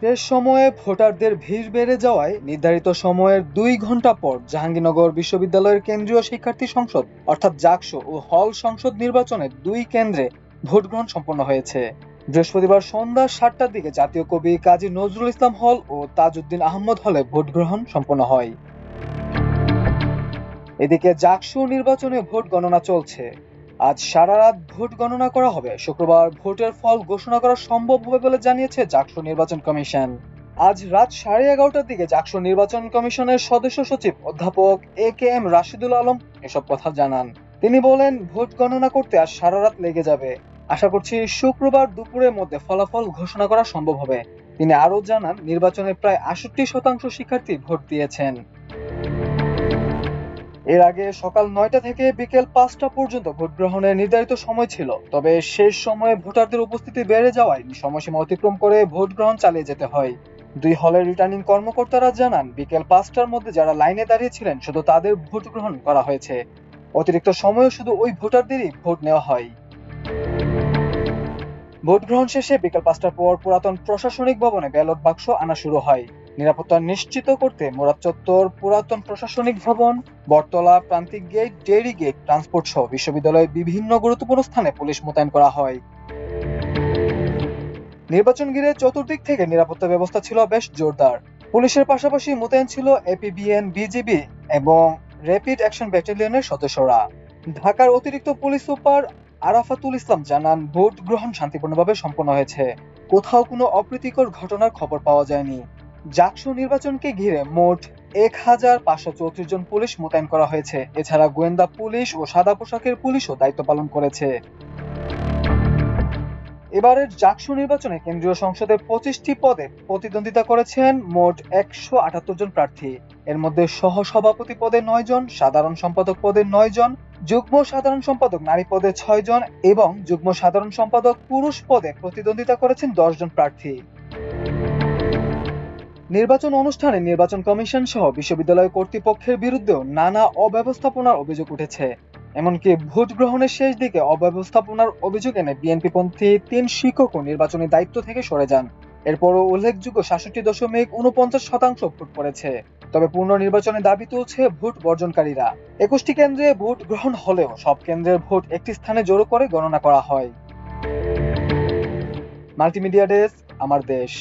শেষ সময়ে ভোটারদের ভিড় বেড়ে যাওয়ায় নির্ধারিত সময়ের 2 ঘন্টা পর জাহাঙ্গীরনগর বিশ্ববিদ্যালয়ের কেন্দ্রীয় শিক্ষার্থী সংসদ অর্থাৎ জাকসু ও হল সংসদ নির্বাচনের 2 কেন্দ্রে ভোট গ্রহণ সম্পন্ন হয়েছে। বৃহস্পতিবার সন্ধ্যা 7টার দিকে জাতীয় কবি কাজী নজরুল ইসলাম হল ও তাজউদ্দিন আহমদ হলে ভোট গ্রহণ সম্পন্ন হয়। এদিকে জাকসু নির্বাচনে ভোট গণনা চলছে। আজ সারা রাত ভোট গণনা করা হবে। শুক্রবার ভোটের ফল ঘোষণা করা সম্ভব হবে বলে জানিয়েছে জাকসু নির্বাচন কমিশন। আজ রাত 11:30টার দিকে জাকসু নির্বাচন কমিশনের সদস্য সচিব অধ্যাপক এ.কে.এম. রাশিদুল আলম এসব কথা জানান। তিনি বলেন, ভোট গণনা করতে আজ সারা রাত লেগে যাবে। আশা করছি শুক্রবার দুপুরের মধ্যে ফলাফল ঘোষণা করা সম্ভব হবে। তিনি আরও জানান, নির্বাচনে প্রায় 68% শিক্ষার্থী ভোট দিয়েছেন। এর আগে সকাল 9টা থেকে বিকেল 5টা পর্যন্ত ভোট গ্রহণের নির্ধারিত সময় ছিল। তবে শেষ সময়ে ভোটারদের উপস্থিতি বেড়ে যাওয়ায় সময়সীমা অতিক্রম করে ভোট গ্রহণ চালিয়ে যেতে হয়। 2 হলের রিটার্নিং কর্মকর্তারা জানান, বিকেল 5টার মধ্যে যারা লাইনে দাঁড়িয়েছিলেন শুধু তাদের ভোট গ্রহণ করা হয়েছে। অতিরিক্ত সময়ে শুধু ওই ভোটারদেরই ভোট নেওয়া হয়। ভোট গ্রহণ শেষে বিকেল 5টার পর পুরাতন প্রশাসনিক ভবনে ব্যালট বাক্স আনা শুরু হয়। নিরাপত্তা নিশ্চিত করতে মুরাদ চত্বর, পুরাতন প্রশাসনিক ভবন, বটতলা, প্রান্তিক গেট, ডেইরি গেট, ট্রান্সপোর্ট সহ বিশ্ববিদ্যালয়ের বিভিন্ন গুরুত্বপূর্ণ স্থানে পুলিশ মোতায়েন করা হয়। নির্বাচন ঘিরে চতুর্দিক থেকে নিরাপত্তা ব্যবস্থা ছিল বেশ জোরদার। পুলিশের পাশাপাশি মোতায়েন ছিল এপিবিএন, বিজিবি এবং র্যাপিড অ্যাকশন ব্যাটালিয়নের সদস্যরা। ঢাকার অতিরিক্ত পুলিশ সুপার আরাফাতুল ইসলাম জানান, ভোট গ্রহণ শান্তিপূর্ণভাবে সম্পন্ন হয়েছে। কোথাও কোনো অপ্রীতিকর ঘটনার খবর পাওয়া যায়নি। জাকসু নির্বাচনকে ঘিরে মোট 1534 জন পুলিশ মোতায়েন করা হয়েছে। এছাড়া গোয়েন্দা পুলিশ ও সাদা পোশাকের পুলিশও দায়িত্ব পালন করেছে। এবারের জাকসু নির্বাচনে কেন্দ্রীয় সংসদে 25টি পদে প্রতিদ্বন্দ্বিতা করেছেন মোট 178 জন প্রার্থী। এর মধ্যে সহসভাপতি পদে 9 জন, সাধারণ সম্পাদক পদে 9 জন, যুগ্ম সাধারণ সম্পাদক নারী পদে 6 জন এবং যুগ্ম সাধারণ সম্পাদক পুরুষ পদে প্রতিদ্বন্দ্বিতা করেছেন 10 জন প্রার্থী। নির্বাচন অনুষ্ঠানে নির্বাচন কমিশন সহ বিশ্ববিদ্যালয় কর্তৃপক্ষের বিরুদ্ধেও নানা অব্যবস্থাপনার অভিযোগ উঠেছে। এমনকি ভোট গ্রহণের শেষ দিকে অব্যবস্থাপনার অভিযোগ এনে বিএনপিপন্থী 3 শিক্ষকও নির্বাচনী দায়িত্ব থেকে সরে যান। এরপরও উল্লেখযোগ্য 66.49% ভোট পড়েছে। তবে পূর্ণ নির্বাচনে দাবি তুলছে ভোট বর্জনকারীরা। 21টি কেন্দ্রে ভোট গ্রহণ হলেও সব কেন্দ্রের ভোট একটি স্থানে জড়ো করে গণনা করা হয়। মাল্টিমিডিয়া ডেস্ক, আমার দেশ।